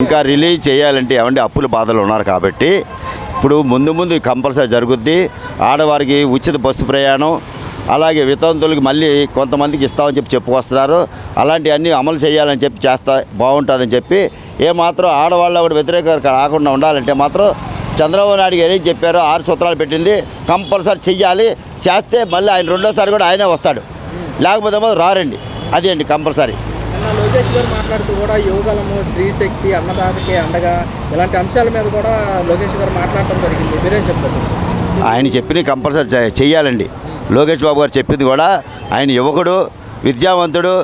ఇంకా రిలీజ్ చేయాలంటే ఏమంటే అప్పుల బాధలు ఉన్నారు కాబట్టి ఇప్పుడు ముందు కంపల్సరీ జరుగుద్ది. ఆడవారికి ఉచిత బస్సు ప్రయాణం, అలాగే వితంతువులకి మళ్ళీ కొంతమందికి ఇస్తామని చెప్పుకొస్తున్నారు. అలాంటివన్నీ అమలు చేయాలని చేస్తా బాగుంటుందని చెప్పి ఏమాత్రం ఆడవాళ్ళ కూడా వ్యతిరేకత రాకుండా ఉండాలంటే మాత్రం చంద్రబాబు నాయుడు గారు ఏం చెప్పారో 6 సూత్రాలు పెట్టింది కంపల్సరీ చెయ్యాలి. చేస్తే మళ్ళీ ఆయన రెండోసారి కూడా ఆయనే వస్తాడు, లేకపోతే రారండి. అది అండి కంపల్సరీ. లోకేష్ గారు మాట్లాడుతూ కూడా యువగలము, స్త్రీశక్తి, అన్నదాతకి అండగా ఇలాంటి అంశాల మీద కూడా లోకేష్ గారు మాట్లాడటం జరిగింది. మీరేం చెప్తారు? ఆయన చెప్పిన కంపల్సరీ చెయ్యాలండి. లోకేష్ బాబు గారు చెప్పింది కూడా, ఆయన యువకుడు, విద్యావంతుడు,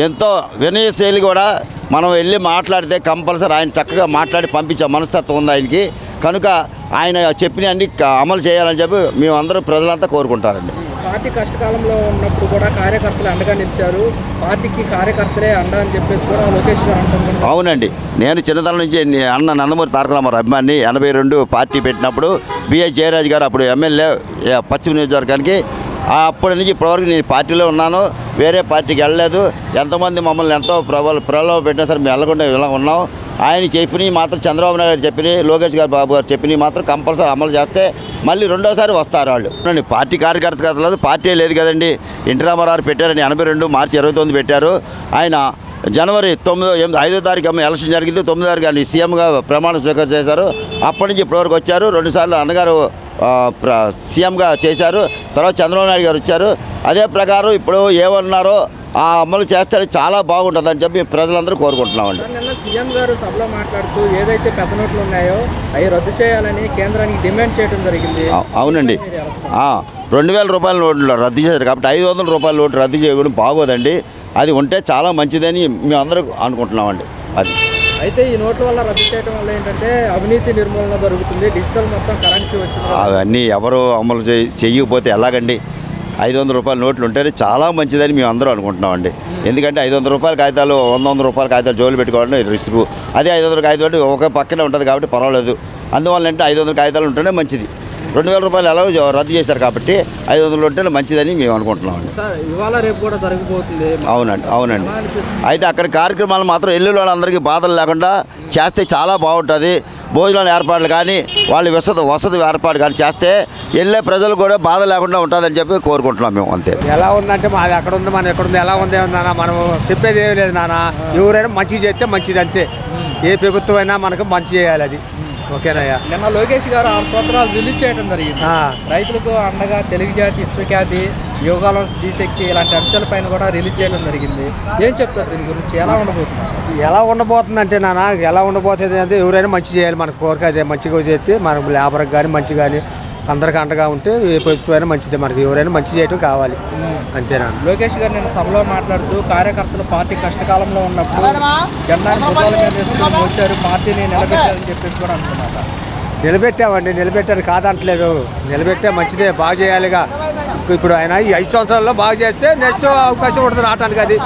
ఎంతో వినయశైలి కూడా మనం వెళ్ళి మాట్లాడితే కంపల్సరీ ఆయన చక్కగా మాట్లాడి పంపించే మనస్తత్వం ఉంది ఆయనకి. కనుక ఆయన చెప్పిన అన్ని అమలు చేయాలని చెప్పి మేమందరూ ప్రజలంతా కోరుకుంటారండి. పార్టీ కష్టకాలంలో ఉన్నప్పుడు కూడా కార్యకర్తలు అండగా నిలిచారు. పార్టీకి కార్యకర్తలే అండ అని చెప్పేసి కూడా లోకేష్ గారు అంటున్నారు. అవునండి, నేను చిన్నతనం నుంచి అన్న నందమూరి తారక రామారావు అభిమాని. 82 పార్టీ పెట్టినప్పుడు బిఎస్ జయరాజ్ గారు అప్పుడు ఎమ్మెల్యే పశ్చిమ నియోజకవర్గానికి. అప్పటి నుంచి ఇప్పటివరకు నేను పార్టీలో ఉన్నాను, వేరే పార్టీకి వెళ్ళలేదు. ఎంతమంది మమ్మల్ని ఎంతో ప్రలోభ పెట్టినా సరే మేము వెళ్ళకుండా ఇలా ఉన్నాం. ఆయన చెప్పినవి మాత్రం చంద్రబాబు నాయుడు గారు చెప్పినవి, లోకేష్ గారు బాబు గారు చెప్పినవి మాత్రం కంపల్సరీ అమలు చేస్తే మళ్ళీ రెండోసారి వస్తారు వాళ్ళు. పార్టీ కార్యకర్త కాదు, పార్టీ లేదు కదండి. ఎన్టీ రామారావు పెట్టారని 82 మార్చి 29 పెట్టారు. ఆయన జనవరి 5వ తారీఖు ఎలక్షన్ జరిగింది. 9వ తారీఖు ఆయన సీఎంగా ప్రమాణ స్వీకారం చేశారు. అప్పటి నుంచి ఇప్పటివరకు వచ్చారు. 2 సార్లు అన్నగారు సీఎంగా చేశారు. తర్వాత చంద్రబాబు నాయుడు గారు వచ్చారు. అదే ప్రకారం ఇప్పుడు ఏమన్నారో ఆ అమలు చేస్తే చాలా బాగుంటుందని చెప్పి ప్రజలందరూ కోరుకుంటున్నామండి. నిన్న సీఎం గారు సభలో మాట్లాడుతూ ఏదైతే పెద్ద నోట్లు ఉన్నాయో అవి రద్దు చేయాలని కేంద్రానికి డిమాండ్ చేయడం జరిగింది. అవునండి, 2000 రూపాయల నోట్లు రద్దు చేశారు కాబట్టి 500 రూపాయల నోటు రద్దు చేయడం బాగోదండి. అది ఉంటే చాలా మంచిదని మేమందరూ అనుకుంటున్నామండి. అది అయితే ఈ నోట్ల వల్ల రద్దు చేయడం వల్ల ఏంటంటే అవినీతి నిర్మూలన జరుగుతుంది, డిజిటల్ మొత్తం కరెన్సీ వచ్చింది. అవన్నీ ఎవరు అమలు చేయకపోతే ఎలాగండి? 500 రూపాయల నోట్లు ఉంటేనే చాలా మంచిదని మేము అందరూ అనుకుంటున్నామండి. ఎందుకంటే 500 రూపాయల కాగితాలు 100 రూపాయల కాగితాలు జోలు పెట్టుకోవడం రిస్క్. అదే 500 కాగితాలు ఒక పక్కనే ఉంటుంది కాబట్టి పర్వాలేదు. అందువల్ల అంటే 500 కాగితాలు ఉంటేనే మంచిది. 2000 రూపాయలు ఎలాగో రద్దు చేశారు కాబట్టి 500 ఉంటేనే మంచిదని మేము అనుకుంటున్నామండి. ఇవాళ రేపు కూడా జరగబోతుంది. అవునండి. అయితే అక్కడ కార్యక్రమాలు మాత్రం ఎల్లు వాళ్ళందరికీ బాధలు లేకుండా చేస్తే చాలా బాగుంటుంది. భోజనాల ఏర్పాట్లు కానీ వాళ్ళు వసతి ఏర్పాటు కానీ చేస్తే వెళ్ళే ప్రజలు కూడా బాధ లేకుండా ఉంటుందని చెప్పి కోరుకుంటున్నాం మేము. అంతే. ఎలా ఉందంటే మాది అక్కడ ఉంది, మనం ఎక్కడ ఉంది, ఎలా ఉంది నాన్న, మనం చెప్పేది ఏమి లేదు నాన్న. ఎవరైనా మంచిగా చేస్తే మంచిది, అంతే. ఏ ప్రభుత్వం అయినా మనకు మంచి చేయాలి, అది ఓకేనయ్యా. నిన్న లోకేష్ గారు 6 సూత్రాలు రిలీజ్ చేయడం జరిగింది. రైతులకు అండగా తెలుగు జాతి, విశ్వఖ్యాతి, యోగాలం, స్త్రీశక్తి ఇలాంటి అంశాలపైన కూడా రిలీజ్ చేయడం జరిగింది. ఏం చెప్తారు దీని గురించి? ఎలా ఉండబోతుందంటే నాన్న, ఎలా ఉండబోతుంది అంటే ఎవరైనా మంచి చేయాలి, మనకు కోరిక అదే. మంచిగా చేస్తే మనకు లేబర్కి కానీ మంచి కానీ అందరికి అండగా ఉంటే ఏ ప్రభుత్వమైనా మంచిదే. మనకి ఎవరైనా మంచి చేయడం కావాలి, అంతేనా. లోకేష్ గారు నేను సభలో మాట్లాడుతూ కార్యకర్తలు పార్టీ కష్టకాలంలో ఉన్నప్పుడు జెండాను భుజాల మీద వేసుకొని వచ్చారు, పార్టీని నిలబెట్టారని చెప్పేసి కూడా అంటున్నారు. నిలబెట్టారు కాదంటలేదు, నిలబెట్టే మంచిదే, బాగా చేయాలిగా. ఇప్పుడు ఆయన ఈ 5 సంవత్సరాల్లో బాగా చేస్తే నెక్స్ట్ అవకాశం ఉంటుంది రావటానికి. అది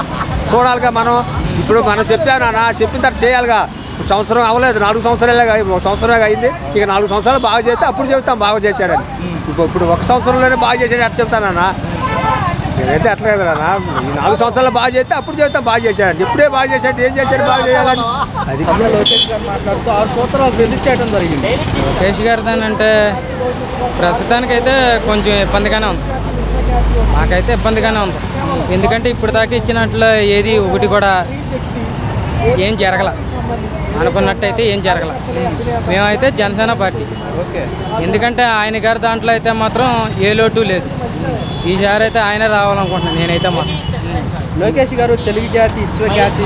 చూడాలిగా మనం. ఇప్పుడు మనం చెప్పానా, చెప్పిన తర్వాత చేయాలిగా. సంవత్సరం అవ్వలేదు, 4 సంవత్సరాలే, 1 సంవత్సరమే అయింది. ఇక 4 సంవత్సరాలు బాగా చేస్తే అప్పుడు చెబుతాం బాగా చేశాడని. ఇప్పుడు 1 సంవత్సరంలోనే బాగా చేశాడు అట్లా చెప్తానన్నా. నేనైతే అట్లా కదా నాన్న, ఈ 4 సంవత్సరాలు బాగా చేస్తే అప్పుడు చెబుతాం బాగా చేశాడు. ఇప్పుడే బాగా చేశాడు, ఏం చేశాడు బాగా చేయాలని. అది లోకేష్ గారు మాట్లాడుతూ 6 సూత్రాలు రిలీజ్ చేయడం జరిగింది. లోకేష్ గారు దానంటే ప్రస్తుతానికైతే కొంచెం ఇబ్బందిగానే ఉంది, మాకైతే ఇబ్బందిగానే ఉంది. ఎందుకంటే ఇప్పుడు దాకా ఇచ్చినట్లు ఏది ఒకటి కూడా ఏం జరగల, అనుకున్నట్టయితే ఏం జరగల. మేమైతే జనసేన పార్టీ. ఎందుకంటే ఆయన గారి దాంట్లో అయితే మాత్రం ఏ లోటు లేదు. ఈసారి అయితే ఆయనే రావాలనుకుంటున్నాను నేనైతే మాత్రం. లోకేష్ గారు తెలుగు జాతి, విశ్వఖ్యాతి,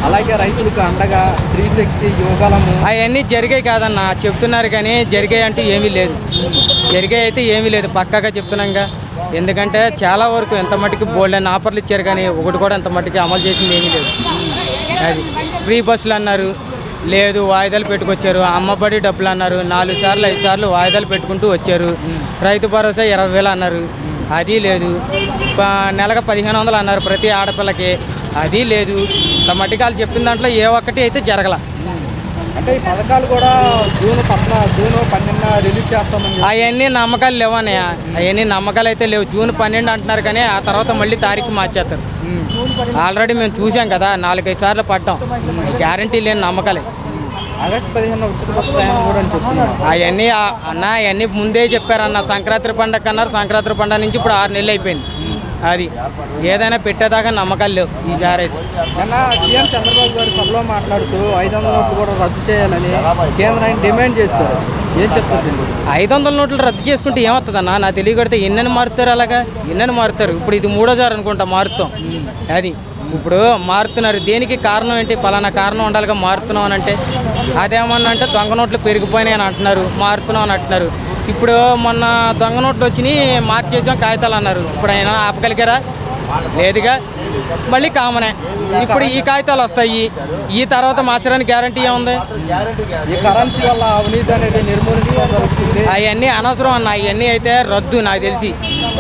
అలాగే రైతులకు అండగా, స్త్రీశక్తి, యోగాలము అవన్నీ జరిగాయి కాదన్న చెప్తున్నారు, కానీ జరిగాయి అంటూ ఏమీ లేదు. జరిగాయి అయితే ఏమీ లేదు, పక్కాగా చెప్తున్నాంగా. ఎందుకంటే చాలా వరకు ఎంత మట్టుకు బోల్డ్ అని ఆఫర్లు ఇచ్చారు, కానీ ఒకటి కూడా ఎంత మట్టుకు అమలు చేసింది ఏమీ లేదు. అది ఫ్రీ బస్సులు అన్నారు, లేదు వాయిదాలు పెట్టుకొచ్చారు. అమ్మబడి డబ్బులు అన్నారు, 4 సార్లు 5 సార్లు వాయిదాలు పెట్టుకుంటూ వచ్చారు. రైతు భరోసా 20,000 అన్నారు, అది లేదు. నెలకు 1500 అన్నారు ప్రతి ఆడపిల్లకి, అది లేదు. ఇంత మట్టికాలు చెప్పిన దాంట్లో ఏ ఒక్కటి అయితే జరగల. అంటే ఈ పథకాలు కూడా జూన్ 12 రిలీజ్ చేస్తామని అవన్నీ నమ్మకాలు లేవన్నయ్య. అవన్నీ నమ్మకాలు అయితే లేవు. జూన్ 12 అంటున్నారు, కానీ ఆ తర్వాత మళ్ళీ తారీఖు మార్చేస్తారు. ఆల్రెడీ మేము చూసాం కదా, 4-5 సార్లు పడ్డాం. గ్యారంటీ లేని నమ్మకాలే. ఆగస్టు 15 ఉచిత బస్సు ప్రయాణం కూడా అని చెప్తున్నారు. అవన్నీ అన్న అవన్నీ ముందే చెప్పారన్న. సంక్రాంతి పండగ అన్నారు. సంక్రాంతి పండగ నుంచి ఇప్పుడు 6 నెలలు అయిపోయింది. అది ఏదైనా పెట్టేదాకా నమ్మకాలు లేవు ఈసారి అయితే. నిన్న సీఎం చంద్రబాబు గారు సభలో మాట్లాడుతూ 500 నోట్లు కూడా రద్దు చేయాలని కేంద్రాన్ని డిమాండ్ చేస్తారు. ఏం చెప్తారు? 500 నోట్లు రద్దు చేసుకుంటే ఏమవుతుందన్న? నాకు తెలియకడితే ఎన్నెన్ని మారుతారు, అలాగా ఎన్నెన్ని మారుతారు. ఇప్పుడు ఇది 3వ అనుకుంటా మారుతాం. అది ఇప్పుడు మారుతున్నారు. దేనికి కారణం ఏంటి? పలానా కారణం ఉండాలిగా మారుతున్నాం అని అంటే అదేమన్నా అంటే దొంగ నోట్లు పెరిగిపోయినాయి అని అంటున్నారు, మారుతున్నాం అని అంటున్నారు. ఇప్పుడు మొన్న దొంగ నోట్లు వచ్చినాయి, మార్చేసాం కాగితాలు అన్నారు. ఇప్పుడు అయినా ఆపగలిగారా? లేదుగా. మళ్ళీ కామనే. ఇప్పుడు ఈ కాగితాలు వస్తాయి, ఈ తర్వాత మార్చడానికి గ్యారంటీ ఏముంది? ఈ కరెన్సీ వల్ల అవినీతి అనేది నిర్మూలించుకోవాల్సింది. అవన్నీ అనవసరం అన్న. అవన్నీ అయితే రద్దు. నాకు తెలిసి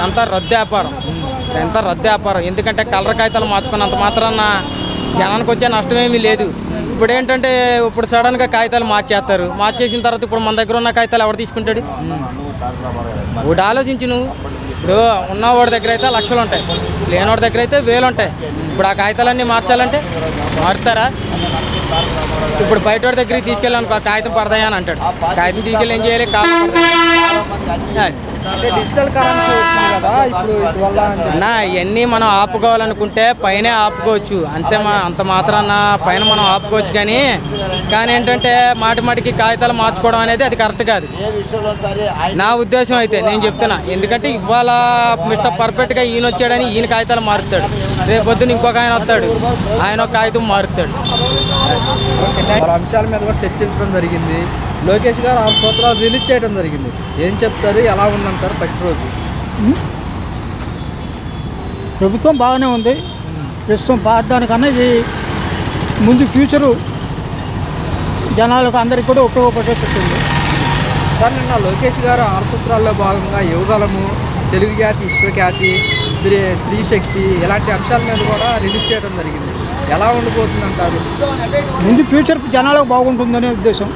అంతా రద్దు వ్యాపారం, ఎంత రద్దు వ్యాపారం. ఎందుకంటే కలర్ కాగితాలు మార్చుకున్నంత మాత్రాన జనానికి వచ్చే నష్టమేమీ లేదు. ఇప్పుడు ఏంటంటే ఇప్పుడు సడన్గా కాగితాలు మార్చేస్తారు. మార్చేసిన తర్వాత ఇప్పుడు మన దగ్గర ఉన్న కాగితాలు ఎవరు తీసుకుంటాడు? ఒకటి ఆలోచించు నువ్వు. ఇప్పుడు ఉన్నవాడి దగ్గర అయితే లక్షలు ఉంటాయి, లేనివాడి దగ్గర అయితే 1000 ఉంటాయి. ఇప్పుడు ఆ కాగితాలన్నీ మార్చాలంటే మారుతారా? ఇప్పుడు బయటవాడి దగ్గరికి తీసుకెళ్ళాను కాగితం పడతాయా అని అంటాడు. కాగితం తీసుకెళ్ళి ఏం చేయాలి? కాలం పడతాయి. అంటే డిజిటల్ కరెన్సీ వచ్చింది కదా ఇప్పుడు వల్ల అన్న ఇవన్నీ మనం ఆపుకోవాలనుకుంటే పైనే ఆపుకోవచ్చు. అంత మాత్రాన పైన మనం ఆపుకోవచ్చు. కానీ ఏంటంటే మాటికి కాగితాలు మార్చుకోవడం అనేది అది కరెక్ట్ కాదు నా ఉద్దేశం అయితే. నేను చెప్తున్నా. ఎందుకంటే ఇవాళ మిస్టర్ పర్ఫెక్ట్గా ఈయన వచ్చాడని ఈయన కాగితాలు మారుతాడు, రేపు పొద్దున్న ఇంకొక ఆయన వస్తాడు, ఆయన ఒక కాగితం మారుతాడు. వాళ్ళ అంశాల మీద కూడా చర్చించడం జరిగింది. లోకేష్ గారు 6 సూత్రాలు రిలీజ్ చేయడం జరిగింది. ఏం చెప్తారు? ఎలా ఉందంటారు ఫస్ట్ రోజు? ప్రభుత్వం బాగానే ఉంది ప్రస్తుతం. దానికన్నా ఇది ముందు ఫ్యూచరు జనాలకు అందరికీ కూడా ఉపయోగపడేటట్టుంది. సార్ నిన్న లోకేష్ గారు 6 సూత్రాల్లో భాగంగా యువగలము, తెలుగు జాతి విశ్వఖ్యాతి, స్త్రీశక్తి ఇలాంటి అంశాల మీద కూడా రిలీజ్ చేయడం జరిగింది. ఎలా ఉండిపోతుంది అంటారు? ముందు ఫ్యూచర్ జనాలకు బాగుంటుందనే ఉద్దేశం.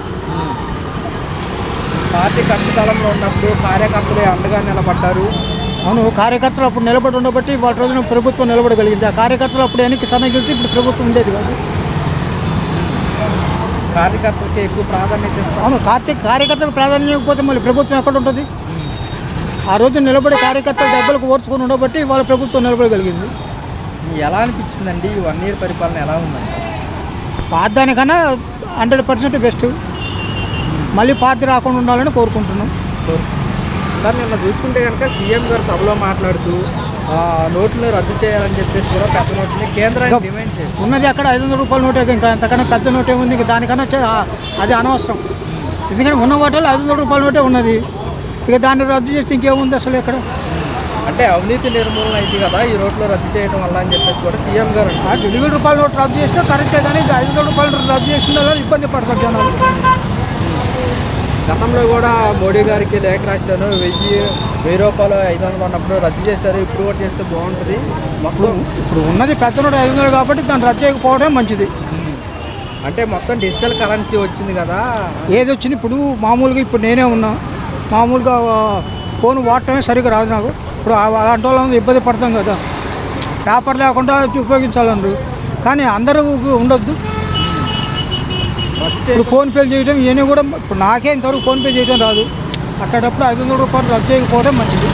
పార్టీ కష్టకాలంలో ఉన్నప్పుడు కార్యకర్తలే అండగా నిలబడ్డారు. అవును, కార్యకర్తలు అప్పుడు నిలబడి ఉండబట్టి వాళ్ళ రోజున ప్రభుత్వం నిలబడగలిగింది. ఆ కార్యకర్తలు అప్పుడు వెనక్కి సన్నగిలితే ఇప్పుడు ప్రభుత్వం ఉండేది కాదు. కార్యకర్తలకి ఎక్కువ ప్రాధాన్యత ఇస్తారు. అవును, కార్యకర్తలకు ప్రాధాన్యం ఇవ్వకపోతే మళ్ళీ ప్రభుత్వం ఎక్కడ ఉంటుంది? ఆ రోజు నిలబడే కార్యకర్తలు దెబ్బలకు ఓర్చుకొని ఉండబట్టి వాళ్ళ ప్రభుత్వం నిలబడగలిగింది. ఎలా అనిపించిందండి ఈ 1 ఇయర్ పరిపాలన ఎలా ఉందండి? దానికన్నా 100% బెస్ట్. మళ్ళీ పార్టీ రాకుండా ఉండాలని కోరుకుంటున్నాం. సార్ నిన్న చూసుకుంటే కనుక సీఎం గారు సభలో మాట్లాడుతూ నోట్లను రద్దు చేయాలని చెప్పేసి కూడా పెద్ద నోట్ని కేంద్రానికి డిమాండ్ చేస్తారు. ఉన్నది అక్కడ 500 రూపాయల నోటే, ఇంకా అంతకన్నా పెద్ద నోటే ఉంది. ఇంకా దానికన్నా అది అనవసరం. ఎందుకంటే ఉన్న వాటిలో 500 రూపాయల నోటే ఉన్నది. ఇక దాన్ని రద్దు చేస్తే ఇంకేముంది అసలు ఇక్కడ? అంటే అవినీతి నిర్మూలన అయింది కదా ఈ రోడ్లో రద్దు చేయడం వల్ల అని చెప్పేసి కూడా సీఎం గారు 20 రూపాయల నోటు రద్దు చేస్తే కరెక్టే, కానీ 500 రూపాయలు రద్దు చేసిన వల్ల ఇబ్బంది పడతారు జనాలు. గతంలో కూడా మోడీ గారికి లేఖ రాశాను, 1000 రూపాయలు 500 ఉన్నప్పుడు రద్దు చేశారు, ఇప్పుడు కూడా చేస్తే బాగుంటుంది. మొత్తం ఇప్పుడు ఉన్నది పెద్ద నోటు 500 కాబట్టి దాన్ని రద్దు చేయకపోవడం మంచిది. అంటే మొత్తం డిజిటల్ కరెన్సీ వచ్చింది కదా. ఏది వచ్చింది ఇప్పుడు మామూలుగా ఇప్పుడు నేనే ఉన్నా, మామూలుగా ఫోన్ వాడటమే సరిగ్గా రాదు నాకు. ఇప్పుడు అలాంటి వాళ్ళందరూ ఇబ్బంది పడతాం కదా, పేపర్ లేకుండా ఉపయోగించాలన్నారు. కానీ అందరూ ఉండొద్దు. ఇప్పుడు ఫోన్పే చేయడం ఇవన్నీ కూడా ఇప్పుడు నాకే ఇంతవరకు ఫోన్పే చేయడం రాదు. అట్టేటప్పుడు 500 రూపాయలు రద్దు చేయకపోవడం మంచిది.